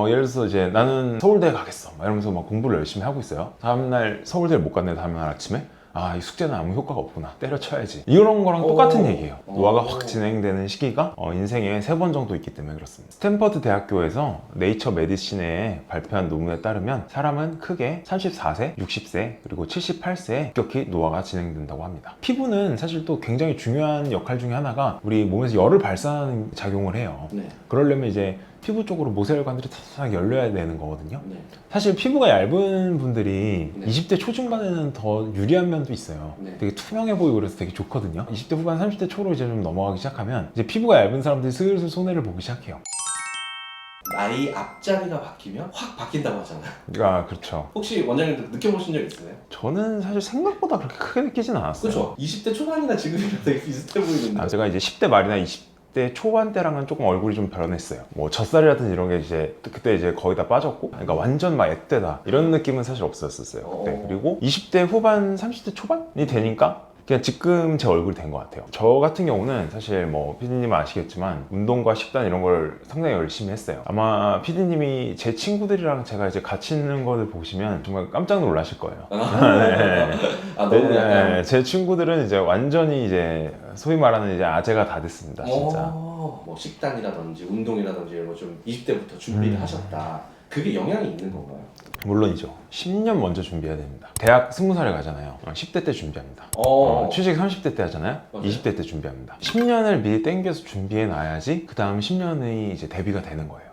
예를 들어서 이제 나는 서울대 가겠어 막 이러면서 막 공부를 열심히 하고 있어요. 다음날 서울대를 못 갔네. 다음날 아침에 이 숙제는 아무 효과가 없구나, 때려쳐야지, 이런 거랑 똑같은 얘기예요. 노화가 확 진행되는 시기가 인생에 3번 정도 있기 때문에 그렇습니다. 스탠퍼드 대학교에서 네이처 메디신에 발표한 논문에 따르면 사람은 크게 34세, 60세, 그리고 78세에 급격히 노화가 진행된다고 합니다. 피부는 사실 또 굉장히 중요한 역할 중에 하나가 우리 몸에서 열을 발산하는 작용을 해요. 네. 그러려면 이제 피부 쪽으로 모세혈관들이 탁탁 열려야 되는 거거든요. 네. 사실 피부가 얇은 분들이 네. 20대 초중반에는 더 유리한 면도 있어요. 네. 되게 투명해 보이고 그래서 되게 좋거든요. 20대 후반, 30대 초로 이제 좀 넘어가기 시작하면 이제 피부가 얇은 사람들이 슬슬 손해를 보기 시작해요. 나이 앞자리가 바뀌면 확 바뀐다고 하잖아요. 그렇죠. 혹시 원장님도 느껴보신 적 있으세요? 저는 사실 생각보다 그렇게 크게 느끼진 않았어요. 그렇죠. 20대 초반이나 지금이랑 되게 비슷해 보이는데. 제가 이제 10대 말이나 20대 초반 때랑은 조금 얼굴이 좀 변했어요. 뭐 젖살이라든지 이런 게 이제 그때 이제 거의 다 빠졌고, 그러니까 완전 막 앳되다 이런 느낌은 사실 없었어요 그때. 그리고 20대 후반, 30대 초반이 되니까 그냥 지금 제 얼굴이 된 것 같아요. 저 같은 경우는 사실 뭐 피디님은 아시겠지만 운동과 식단 이런 걸 상당히 열심히 했어요. 아마 피디님이 제 친구들이랑 제가 이제 같이 있는 거를 보시면 정말 깜짝 놀라실 거예요. 네. 너무 약간. 제 친구들은 이제 완전히 이제 소위 말하는 이제 아재가 다 됐습니다, 진짜. 뭐 식단이라든지 운동이라든지 이런 거 좀 20대부터 준비를 하셨다. 그게 영향이 있는 건가요? 물론이죠. 10년 먼저 준비해야 됩니다. 대학 20살에 가잖아요. 10대 때 준비합니다. 취직 30대 때 하잖아요. 맞아요. 20대 때 준비합니다. 10년을 미리 땡겨서 준비해 놔야지 그 다음 10년이 이제 대비가 되는 거예요.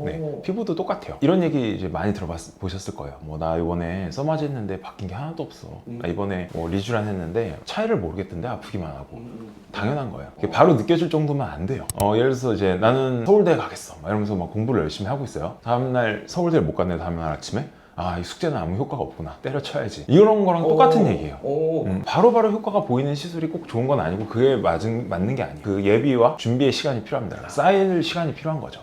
네, 피부도 똑같아요. 이런 얘기 이제 많이 보셨을 거예요. 뭐 나 이번에 써마지 했는데 바뀐 게 하나도 없어. 나 이번에 뭐 리쥬란 했는데 차이를 모르겠던데 아프기만 하고. 당연한 거예요. 이게 바로 느껴질 정도면 안 돼요. 예를 들어서 이제 나는 서울대 가겠어 막 이러면서 막 공부를 열심히 하고 있어요. 다음날 서울대를 못 갔네. 다음날 아침에 이 숙제는 아무 효과가 없구나, 때려쳐야지, 이런 거랑 똑같은 얘기예요. 바로바로 효과가 보이는 시술이 꼭 좋은 건 아니고 그게 맞는 게 아니에요. 그 예비와 준비의 시간이 필요합니다. 쌓일 시간이 필요한 거죠.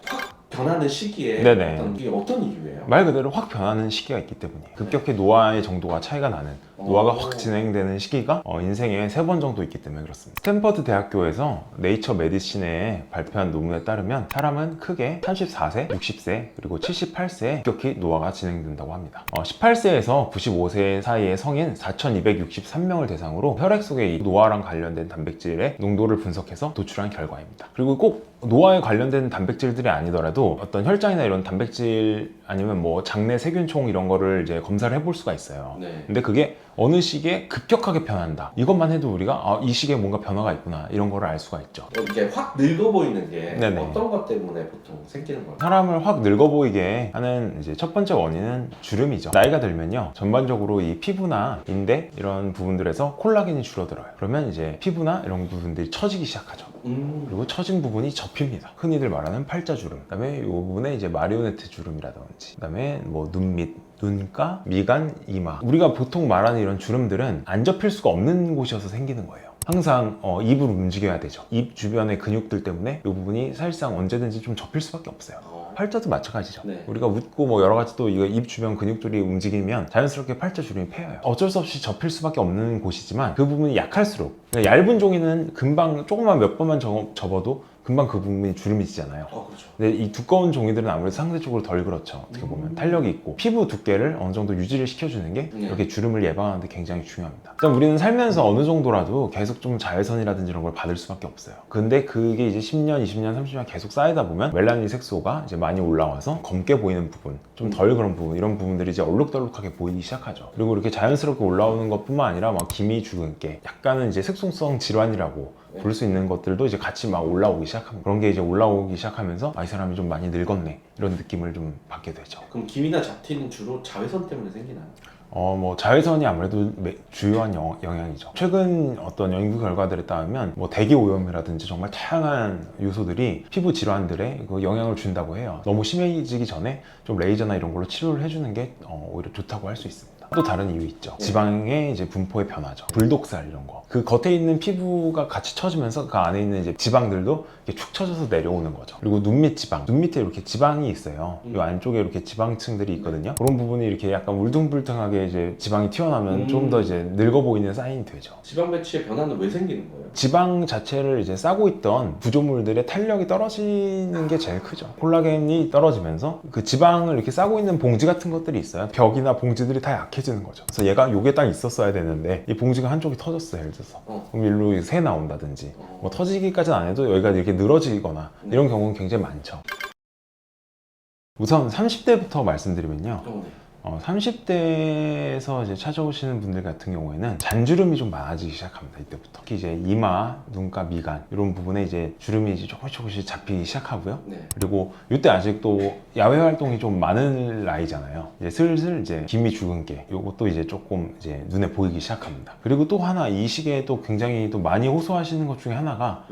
변하는 시기에 네네. 이게 어떤 이유예요? 말 그대로 확 변하는 시기가 있기 때문이에요. 급격히 노화의 정도가 차이가 나는, 노화가 확 진행되는 시기가 인생에 3번 정도 있기 때문에 그렇습니다. 스탠퍼드 대학교에서 네이처 메디신에 발표한 논문에 따르면 사람은 크게 34세, 60세, 그리고 78세에 급격히 노화가 진행된다고 합니다. 18세에서 95세 사이의 성인 4,263명을 대상으로 혈액 속의 이 노화랑 관련된 단백질의 농도를 분석해서 도출한 결과입니다. 그리고 꼭 노화에 관련된 단백질들이 아니더라도 어떤 혈장이나 이런 단백질 아니면 뭐 장내 세균총 이런 거를 이제 검사를 해볼 수가 있어요. 네. 근데 그게 어느 시기에 급격하게 변한다, 이것만 해도 우리가 이 시기에 뭔가 변화가 있구나, 이런 거를 알 수가 있죠. 이렇게 확 늙어 보이는 게 네네. 어떤 것 때문에 보통 생기는 거예요? 사람을 확 늙어 보이게 하는 이제 첫 번째 원인은 주름이죠. 나이가 들면요, 전반적으로 이 피부나 인대 이런 부분들에서 콜라겐이 줄어들어요. 그러면 이제 피부나 이런 부분들이 처지기 시작하죠. 그리고 처진 부분이 접힙니다. 흔히들 말하는 팔자주름, 그다음에 이 부분에 이제 마리오네트 주름이라든지, 그다음에 뭐 눈밑, 눈가, 미간, 이마, 우리가 보통 말하는 이런 주름들은 안 접힐 수가 없는 곳이어서 생기는 거예요. 항상 입을 움직여야 되죠. 입 주변의 근육들 때문에 이 부분이 사실상 언제든지 좀 접힐 수밖에 없어요. 팔자도 마찬가지죠. 네. 우리가 웃고 뭐 여러 가지 또 이거 입 주변 근육들이 움직이면 자연스럽게 팔자 주름이 패여요. 어쩔 수 없이 접힐 수밖에 없는 곳이지만 그 부분이 약할수록, 그러니까 얇은 종이는 금방 조금만 몇 번만 접어도 금방 그 부분이 주름이 지잖아요. 그렇죠. 근데 이 두꺼운 종이들은 아무래도 상대적으로 덜 그렇죠. 어떻게 보면 탄력이 있고 피부 두께를 어느 정도 유지를 시켜주는 게 이렇게 주름을 예방하는 데 굉장히 중요합니다. 일단 우리는 살면서 어느 정도라도 계속 좀 자외선이라든지 이런 걸 받을 수밖에 없어요. 근데 그게 이제 10년, 20년, 30년 계속 쌓이다 보면 멜라닌 색소가 이제 많이 올라와서 검게 보이는 부분, 좀 덜 그런 부분, 이런 부분들이 이제 얼룩덜룩하게 보이기 시작하죠. 그리고 이렇게 자연스럽게 올라오는 것뿐만 아니라 막 기미 주근깨, 약간은 이제 색소성 질환이라고 볼 수 있는 것들도 이제 같이 막 올라오기 시작합니다. 그런 게 이제 올라오기 시작하면서 이 사람이 좀 많이 늙었네, 이런 느낌을 좀 받게 되죠. 그럼 기미나 잡티는 주로 자외선 때문에 생기나요? 뭐 자외선이 아무래도 주요한 영향이죠. 최근 어떤 연구 결과들에 따르면 뭐 대기 오염이라든지 정말 다양한 요소들이 피부 질환들에 그 영향을 준다고 해요. 너무 심해지기 전에 좀 레이저나 이런 걸로 치료를 해주는 게 오히려 좋다고 할 수 있습니다. 또 다른 이유 있죠. 지방의 이제 분포의 변화죠. 불독살 이런 거. 그 겉에 있는 피부가 같이 처지면서 그 안에 있는 이제 지방들도 이렇게 축 처져서 내려오는 거죠. 그리고 눈 밑 지방. 눈 밑에 이렇게 지방이 있어요. 이 안쪽에 이렇게 지방층들이 있거든요. 그런 부분이 이렇게 약간 울퉁불퉁하게 이제 지방이 튀어나오면 좀 더 이제 늙어 보이는 사인이 되죠. 지방 배치의 변화는 왜 생기는 거예요? 지방 자체를 이제 싸고 있던 구조물들의 탄력이 떨어지는 게 제일 크죠. 콜라겐이 떨어지면서 그 지방을 이렇게 싸고 있는 봉지 같은 것들이 있어요. 벽이나 봉지들이 다 약해지는 거죠. 그래서 얘가 요게 딱 있었어야 되는데 이 봉지가 한쪽이 터졌어요, 예를 들어서. 그럼 일로 새 나온다든지 뭐 터지기까지는 안 해도 여기가 이렇게 늘어지거나 이런 경우는 굉장히 많죠. 우선 30대부터 말씀드리면요. 30대에서 이제 찾아오시는 분들 같은 경우에는 잔주름이 좀 많아지기 시작합니다. 이때부터. 특히 이제 이마, 눈가, 미간 이런 부분에 이제 주름이 이제 조금씩 잡히기 시작하고요. 그리고 이때 아직도 야외 활동이 좀 많은 나이잖아요. 이제 슬슬 이제 기미 주근깨 요것도 이제 조금 이제 눈에 보이기 시작합니다. 그리고 또 하나 이 시기에 또 굉장히 또 많이 호소하시는 것 중에 하나가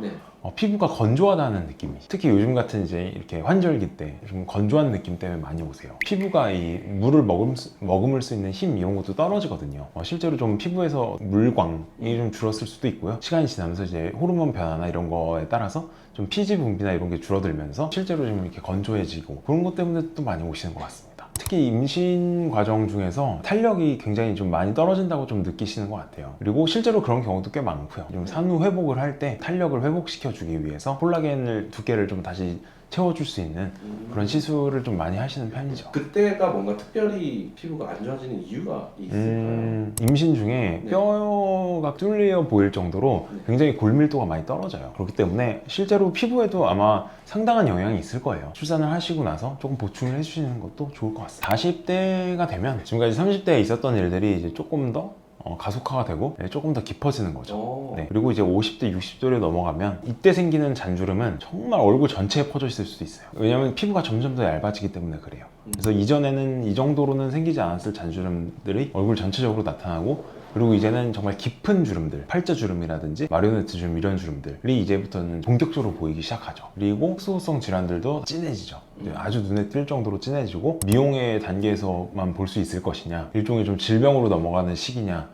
피부가 건조하다는 느낌이, 특히 요즘 같은 이제 이렇게 환절기 때 좀 건조한 느낌 때문에 많이 오세요. 피부가 이 물을 머금을 수 있는 힘 이런 것도 떨어지거든요. 실제로 좀 피부에서 물광이 좀 줄었을 수도 있고요. 시간이 지나면서 이제 호르몬 변화나 이런 거에 따라서 좀 피지 분비나 이런 게 줄어들면서 실제로 좀 이렇게 건조해지고 그런 것 때문에 또 많이 오시는 것 같습니다. 특히 임신 과정 중에서 탄력이 굉장히 좀 많이 떨어진다고 좀 느끼시는 것 같아요. 그리고 실제로 그런 경우도 꽤 많고요. 좀 산후 회복을 할 때 탄력을 회복시켜 주기 위해서 콜라겐을 두께를 좀 다시 채워줄 수 있는 그런 시술을 좀 많이 하시는 편이죠. 그때가 뭔가 특별히 피부가 안 좋아지는 이유가 있을까요? 임신 중에 뼈가 뚫려 보일 정도로 굉장히 골밀도가 많이 떨어져요. 그렇기 때문에 실제로 피부에도 아마 상당한 영향이 있을 거예요. 출산을 하시고 나서 조금 보충을 해주시는 것도 좋을 것 같습니다. 40대가 되면 지금까지 30대에 있었던 일들이 이제 조금 더 가속화가 되고 조금 더 깊어지는 거죠. 그리고 이제 50대, 60대로 넘어가면 이때 생기는 잔주름은 정말 얼굴 전체에 퍼져 있을 수도 있어요. 왜냐하면 피부가 점점 더 얇아지기 때문에 그래요. 그래서 이전에는 이 정도로는 생기지 않았을 잔주름들이 얼굴 전체적으로 나타나고, 그리고 이제는 정말 깊은 주름들, 팔자주름이라든지 마리오네트 주름 이런 주름들이 이제부터는 본격적으로 보이기 시작하죠. 그리고 수호성 질환들도 진해지죠. 아주 눈에 띌 정도로 진해지고, 미용의 단계에서만 볼 수 있을 것이냐, 일종의 좀 질병으로 넘어가는 시기냐,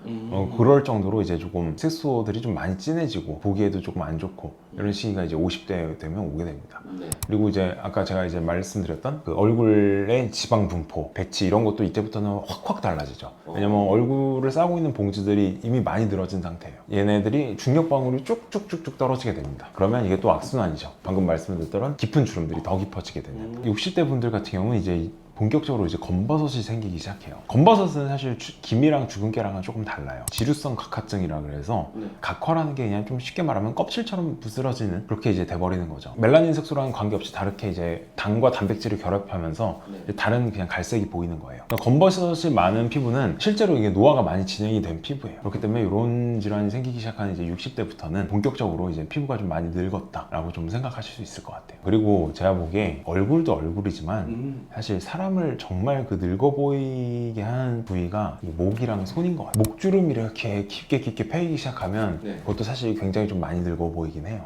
그럴 정도로 이제 조금 색소들이 좀 많이 진해지고 보기에도 조금 안 좋고 이런 시기가 이제 50대 되면 오게 됩니다. 그리고 이제 아까 제가 이제 말씀드렸던 그 얼굴의 지방 분포, 배치 이런 것도 이때부터는 확확 달라지죠. 왜냐면 얼굴을 싸고 있는 봉지들이 이미 많이 늘어진 상태예요. 얘네들이 중력 방울이 쭉쭉쭉쭉 떨어지게 됩니다. 그러면 이게 또 악순환이죠. 방금 말씀드렸던 깊은 주름들이 더 깊어지게 되는. 60대 분들 같은 경우는 이제 본격적으로 이제 검버섯이 생기기 시작해요. 검버섯은 사실 기미랑 주근깨랑은 조금 달라요. 지루성 각화증이라 그래서 각화라는 게 그냥 좀 쉽게 말하면 껍질처럼 부스러지는, 그렇게 이제 돼버리는 거죠. 멜라닌 색소랑은 관계없이 다르게 이제 당과 단백질을 결합하면서 다른 그냥 갈색이 보이는 거예요. 그러니까 검버섯이 많은 피부는 실제로 이게 노화가 많이 진행이 된 피부예요. 그렇기 때문에 이런 질환이 생기기 시작하는 이제 60대부터는 본격적으로 이제 피부가 좀 많이 늙었다라고 좀 생각하실 수 있을 것 같아요. 그리고 제가 보기에 얼굴도 얼굴이지만 사실 사람을 정말 그 늙어 보이게 하는 부위가 목이랑 손인 것 같아요. 목주름이 이렇게 깊게 패이기 시작하면 그것도 사실 굉장히 좀 많이 늙어 보이긴 해요.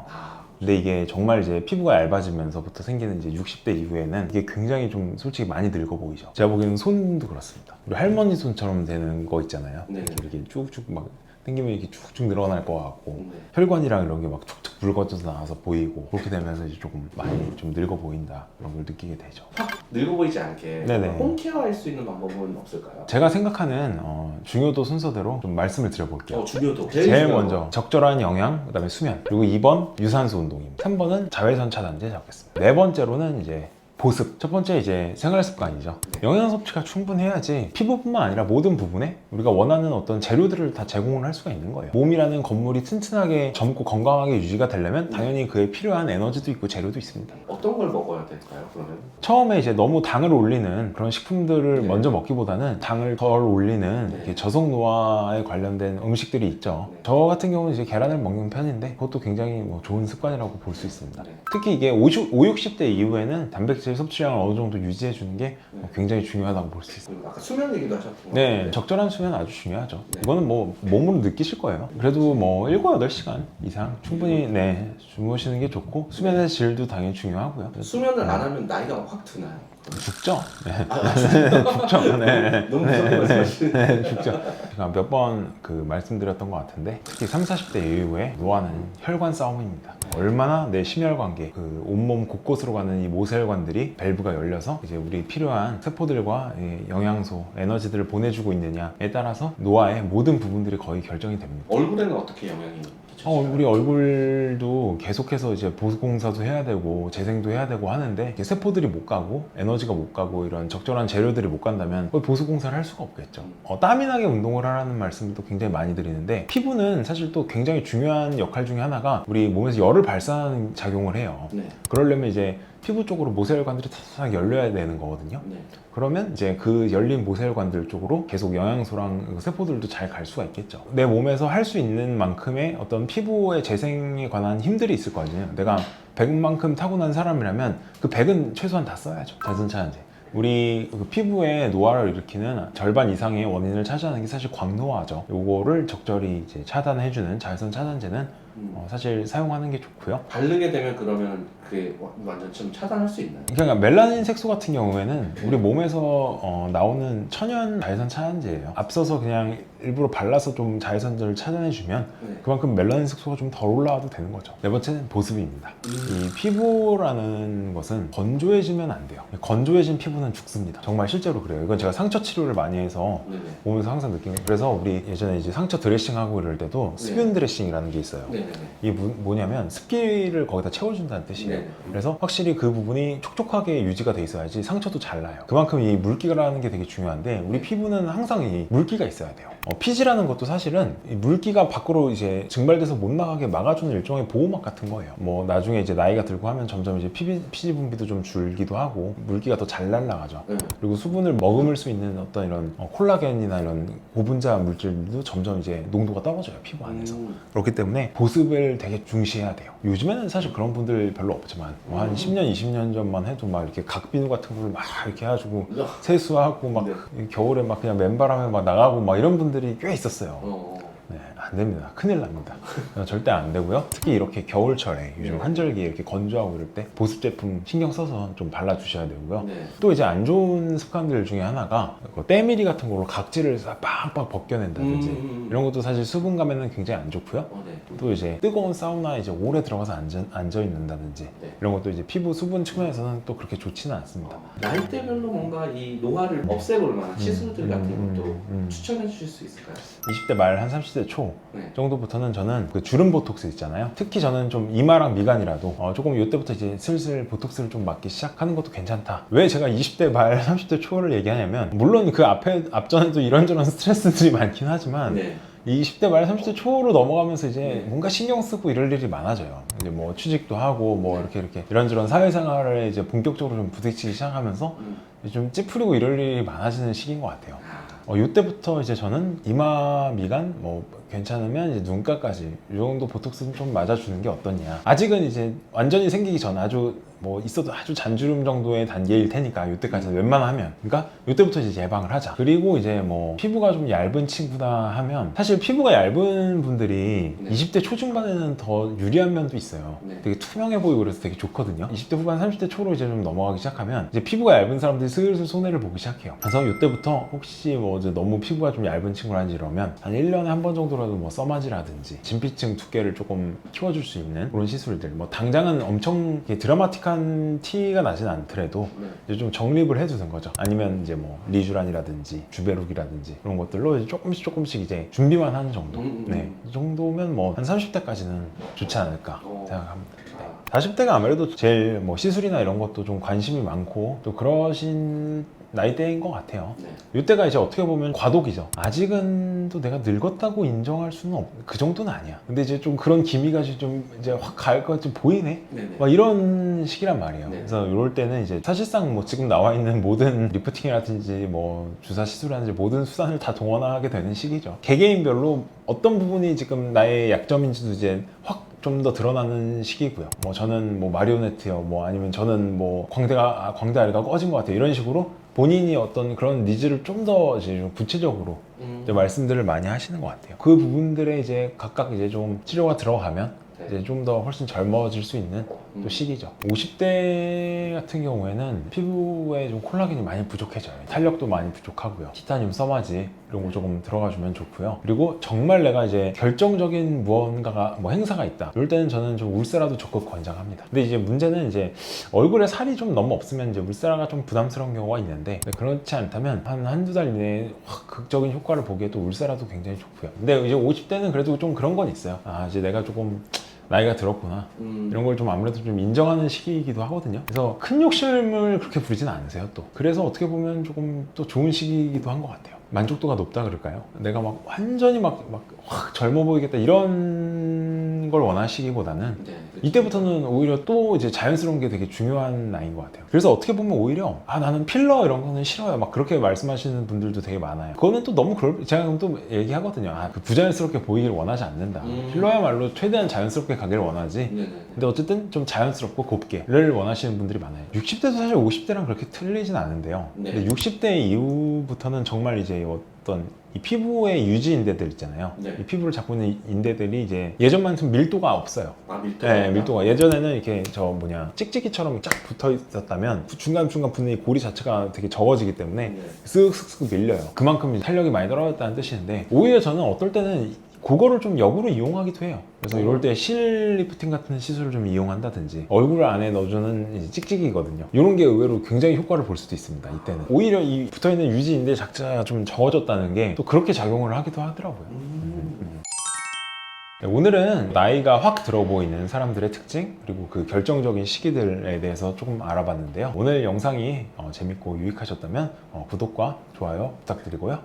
근데 이게 정말 이제 피부가 얇아지면서부터 생기는 이제 60대 이후에는 이게 굉장히 좀 솔직히 많이 늙어 보이죠. 제가 보기에는 손도 그렇습니다. 그리고 할머니 손처럼 되는 거 있잖아요. 이렇게 쭉쭉 막 당기면 이렇게 쭉쭉 늘어날 것 같고 혈관이랑 이런 게 막 툭툭 붉어져서 나와서 보이고, 그렇게 되면서 이제 조금 많이 좀 늙어 보인다 그런 걸 느끼게 되죠. 확 늙어 보이지 않게 홈케어 할 수 있는 방법은 없을까요? 제가 생각하는 중요도 순서대로 좀 말씀을 드려볼게요. 중요도 제일 먼저 적절한 영양, 그 다음에 수면, 그리고 2번 유산소 운동입니다. 3번은 자외선 차단제 잡겠습니다. 네 번째로는 이제 보습. 첫 번째 이제 생활 습관이죠. 영양 섭취가 충분해야지 피부뿐만 아니라 모든 부분에 우리가 원하는 어떤 재료들을 다 제공을 할 수가 있는 거예요. 몸이라는 건물이 튼튼하게 젊고 건강하게 유지가 되려면 당연히 그에 필요한 에너지도 있고 재료도 있습니다. 어떤 걸 먹어야 될까요, 그러면? 처음에 이제 너무 당을 올리는 그런 식품들을 먼저 먹기보다는 당을 덜 올리는 이렇게 저속 노화에 관련된 음식들이 있죠. 저 같은 경우는 이제 계란을 먹는 편인데 그것도 굉장히 좋은 습관이라고 볼 수 있습니다. 특히 이게 50, 60대 이후에는 단백질 섭취량을 어느 정도 유지해 주는 게 굉장히 중요하다고 볼 수 있습니다. 아까 수면 얘기도 하셨고. 네, 적절한 수면 아주 중요하죠. 이거는 뭐 몸으로 느끼실 거예요. 그래도 뭐 7, 8시간 이상 충분히 주무시는 게 좋고, 수면의 질도 당연히 중요하고요. 수면을 안 하면 나이가 확 드나요? 죽죠. 네. 아, 진짜? 죽죠. 네. 너무 무섭게 말씀하시네. 네, 죽죠. 제가 몇 번 그 말씀드렸던 것 같은데 특히 30, 40대 이후에 노화는 혈관 싸움입니다. 얼마나 내 심혈관계, 그 온몸 곳곳으로 가는 이 모세혈관들이 밸브가 열려서 이제 우리 필요한 세포들과 이 영양소, 에너지들을 보내주고 있느냐에 따라서 노화의 모든 부분들이 거의 결정이 됩니다. 얼굴에는 어떻게 영향이 끼쳐요? 우리 얼굴도 계속해서 이제 보습공사도 해야 되고 재생도 해야 되고 하는데 이게 세포들이 못 가고 에너지가 못 가고 이런 적절한 재료들이 못 간다면 거의 보습공사를 할 수가 없겠죠. 땀이 나게 운동을 하라는 말씀도 굉장히 많이 드리는데 피부는 사실 또 굉장히 중요한 역할 중에 하나가 우리 몸에서 열을 발산하는 작용을 해요. 네. 그러려면 이제 피부 쪽으로 모세혈관들이 탁탁 열려야 되는 거거든요. 네. 그러면 이제 그 열린 모세혈관들 쪽으로 계속 영양소랑 세포들도 잘 갈 수가 있겠죠. 내 몸에서 할 수 있는 만큼의 어떤 피부의 재생에 관한 힘들이 있을 거 아니에요. 내가 100만큼 타고난 사람이라면 그 100은 최소한 다 써야죠. 자선차단제. 우리 그 피부에 노화를 일으키는 절반 이상의 원인을 차지하는 게 사실 광노화죠. 요거를 적절히 이제 차단해주는 자외선 차단제는 사실 사용하는 게 좋고요. 바르게 되면 그러면 그게 완전 좀 차단할 수 있나요? 그러니까 멜라닌 색소 같은 경우에는 우리 몸에서 나오는 천연 자외선 차단제예요. 앞서서 그냥 일부러 발라서 좀 자외선들을 차단해주면 네. 그만큼 멜라닌 색소가 좀 덜 올라와도 되는 거죠. 네 번째는 보습입니다. 이 피부라는 것은 건조해지면 안 돼요. 건조해진 피부는 죽습니다. 정말 실제로 그래요. 이건 제가 상처 치료를 많이 해서 네네. 몸에서 항상 느낀 거예요. 그래서 우리 예전에 이제 상처 드레싱하고 이럴 때도 습균 드레싱이라는 게 있어요. 네네네. 이게 뭐냐면 습기를 거기다 채워준다는 뜻이에요. 네네. 그래서 확실히 그 부분이 촉촉하게 유지가 돼 있어야지 상처도 잘 나요. 그만큼 이 물기라는 게 되게 중요한데 우리 피부는 항상 이 물기가 있어야 돼요. 피지라는 것도 사실은 이 물기가 밖으로 이제 증발돼서 못 나가게 막아주는 일종의 보호막 같은 거예요. 뭐 나중에 이제 나이가 들고 하면 점점 이제 피지 분비도 좀 줄기도 하고 물기가 더 잘 날아가죠. 그리고 수분을 머금을 수 있는 어떤 이런 콜라겐이나 이런 고분자 물질도 점점 이제 농도가 떨어져요, 피부 안에서. 그렇기 때문에 보습을 되게 중시해야 돼요. 요즘에는 사실 그런 분들 별로 없지만 뭐 한 10년, 20년 전만 해도 막 이렇게 각비누 같은 걸 막 이렇게 해가지고 세수하고 막 겨울에 막 그냥 맨바람에 막 나가고 막 이런 분들이 꽤 있었어요. 네, 안 됩니다. 큰일 납니다. 절대 안 되고요. 특히 이렇게 겨울철에 요즘 한절기에 이렇게 건조하고 이럴 때 보습 제품 신경 써서 좀 발라주셔야 되고요. 네. 또 이제 안 좋은 습관들 중에 하나가 때밀이 같은 걸로 각질을 빡빡 벗겨낸다든지 이런 것도 사실 수분감에는 굉장히 안 좋고요. 네. 또 이제 뜨거운 사우나에 이제 오래 들어가서 앉아 있는다든지 네. 이런 것도 이제 피부 수분 측면에서는 또 그렇게 좋지는 않습니다. 나이대별로 뭔가 이 노화를 없애볼 만한 시술들 같은 것도 추천해 주실 수 있을까요? 20대 말 한 30대 초 네. 정도부터는 저는 그 주름 보톡스 있잖아요. 특히 저는 좀 이마랑 미간이라도 조금 이때부터 이제 슬슬 보톡스를 좀 맞기 시작하는 것도 괜찮다. 왜 제가 20대 말 30대 초를 얘기하냐면 물론 그 앞전에도 이런저런 스트레스들이 많긴 하지만 네. 이 20대 말 30대 초로 넘어가면서 이제 뭔가 신경 쓰고 이럴 일이 많아져요. 이제 뭐 취직도 하고 뭐 이렇게 이런저런 사회생활에 이제 본격적으로 좀 부딪히기 시작하면서 좀 찌푸리고 이럴 일이 많아지는 시기인 것 같아요. 이때부터 이제 저는 이마, 미간 뭐 괜찮으면 이제 눈가까지 이 정도 보톡스는 좀 맞아주는 게 어떠냐. 아직은 이제 완전히 생기기 전 아주 뭐 있어도 아주 잔주름 정도의 단계일 테니까 이때까지는 웬만하면 그러니까 이때부터 이제 예방을 하자. 그리고 이제 뭐 피부가 좀 얇은 친구다 하면 사실 피부가 얇은 분들이 20대 초중반에는 더 유리한 면도 있어요. 되게 투명해 보이고 그래서 되게 좋거든요. 20대 후반 30대 초로 이제 좀 넘어가기 시작하면 이제 피부가 얇은 사람들이 슬슬 손해를 보기 시작해요. 그래서 이때부터 혹시 뭐 이제 너무 피부가 좀 얇은 친구라든지 이러면 한 1년에 한 번 정도라도 뭐 써마지라든지 진피층 두께를 조금 키워줄 수 있는 그런 시술들 뭐 당장은 엄청 드라마틱한 티가 나진 않더라도 이제 좀 정립을 해주는 거죠. 아니면 이제 뭐 리쥬란이라든지 주베룩이라든지 그런 것들로 이제 조금씩 이제 준비만 하는 정도. 네, 이 정도면 뭐 한 30대까지는 좋지 않을까 생각합니다. 40대가 아무래도 제일 뭐 시술이나 이런 것도 좀 관심이 많고 또 그러신 나이대인 것 같아요. 이때가 이제 어떻게 보면 과도기죠. 아직은 또 내가 늙었다고 인정할 수는 그 정도는 아니야. 근데 이제 좀 그런 기미가 좀 이제 확 갈 것 좀 보이네. 막 이런 시기란 말이에요. 그래서 이럴 때는 이제 사실상 뭐 지금 나와 있는 모든 리프팅이라든지 뭐 주사 시술이라든지 모든 수단을 다 동원하게 되는 시기죠. 개개인별로 어떤 부분이 지금 나의 약점인지도 이제 확 좀 더 드러나는 시기고요. 뭐 저는 뭐 마리오네트요, 뭐 아니면 저는 뭐 광대 아래가 꺼진 것 같아요. 이런 식으로 본인이 어떤 그런 니즈를 좀 더 이제 좀 구체적으로 이제 말씀들을 많이 하시는 것 같아요. 그 부분들에 이제 각각 이제 좀 치료가 들어가면 이제 좀 더 훨씬 젊어질 수 있는 또 시기죠. 50대 같은 경우에는 피부에 좀 콜라겐이 많이 부족해져요. 탄력도 많이 부족하고요. 티타늄, 써마지 이런 거 조금 들어가주면 좋고요. 그리고 정말 내가 이제 결정적인 무언가가 뭐 행사가 있다. 이럴 때는 저는 좀 울세라도 적극 권장합니다. 근데 이제 문제는 이제 얼굴에 살이 좀 너무 없으면 이제 울세라가 좀 부담스러운 경우가 있는데, 그렇지 않다면 한두 달 이내에 확 극적인 효과를 보기에도 울세라도 굉장히 좋고요. 근데 이제 50대는 그래도 좀 그런 건 있어요. 아, 이제 내가 조금 나이가 들었구나, 이런 걸 좀 아무래도 좀 인정하는 시기이기도 하거든요. 그래서 큰 욕심을 그렇게 부리진 않으세요 또. 그래서 어떻게 보면 조금 또 좋은 시기이기도 한 것 같아요. 만족도가 높다 그럴까요? 내가 막 완전히 막 확 젊어 보이겠다 이런 걸 원하시기보다는 네, 그렇죠. 이때부터는 오히려 또 이제 자연스러운 게 되게 중요한 나이인 것 같아요. 그래서 어떻게 보면 오히려 아, 나는 필러 이런 거는 싫어요, 막 그렇게 말씀하시는 분들도 되게 많아요. 그거는 또 너무 제가 또 얘기하거든요. 아, 그 부자연스럽게 보이기를 원하지 않는다. 필러야말로 최대한 자연스럽게 가기를 원하지. 네네. 근데 어쨌든 좀 자연스럽고 곱게를 원하시는 분들이 많아요. 60대도 사실 50대랑 그렇게 틀리진 않은데요. 네. 근데 60대 이후부터는 정말 이제 어떤 이 피부의 유지 인대들 있잖아요. 네. 이 피부를 잡고 있는 인대들이 이제 예전만큼 밀도가 없어요. 아, 밀도가. 네, 밀도가 예전에는 이렇게 찍찍이처럼 쫙 붙어 있었다면 중간중간 붙는 이 고리 자체가 되게 적어지기 때문에 네. 쓱쓱쓱 밀려요. 그만큼 탄력이 많이 떨어졌다는 뜻인데, 오히려 저는 어떨 때는 그거를 좀 역으로 이용하기도 해요. 그래서 이럴 때 실 리프팅 같은 시술을 좀 이용한다든지, 얼굴 안에 넣어주는 이제 찍찍이거든요. 이런 게 의외로 굉장히 효과를 볼 수도 있습니다. 이때는 오히려 이 붙어있는 유지인대 자체가 좀 적어졌다는 게 또 그렇게 작용을 하기도 하더라고요. 네, 오늘은 나이가 확 들어 보이는 사람들의 특징, 그리고 그 결정적인 시기들에 대해서 조금 알아봤는데요. 오늘 영상이 재밌고 유익하셨다면 구독과 좋아요 부탁드리고요.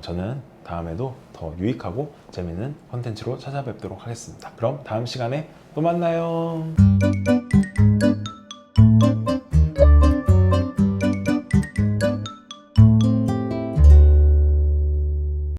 저는 다음에도 더 유익하고 재밌는 콘텐츠로 찾아뵙도록 하겠습니다. 그럼 다음 시간에 또 만나요.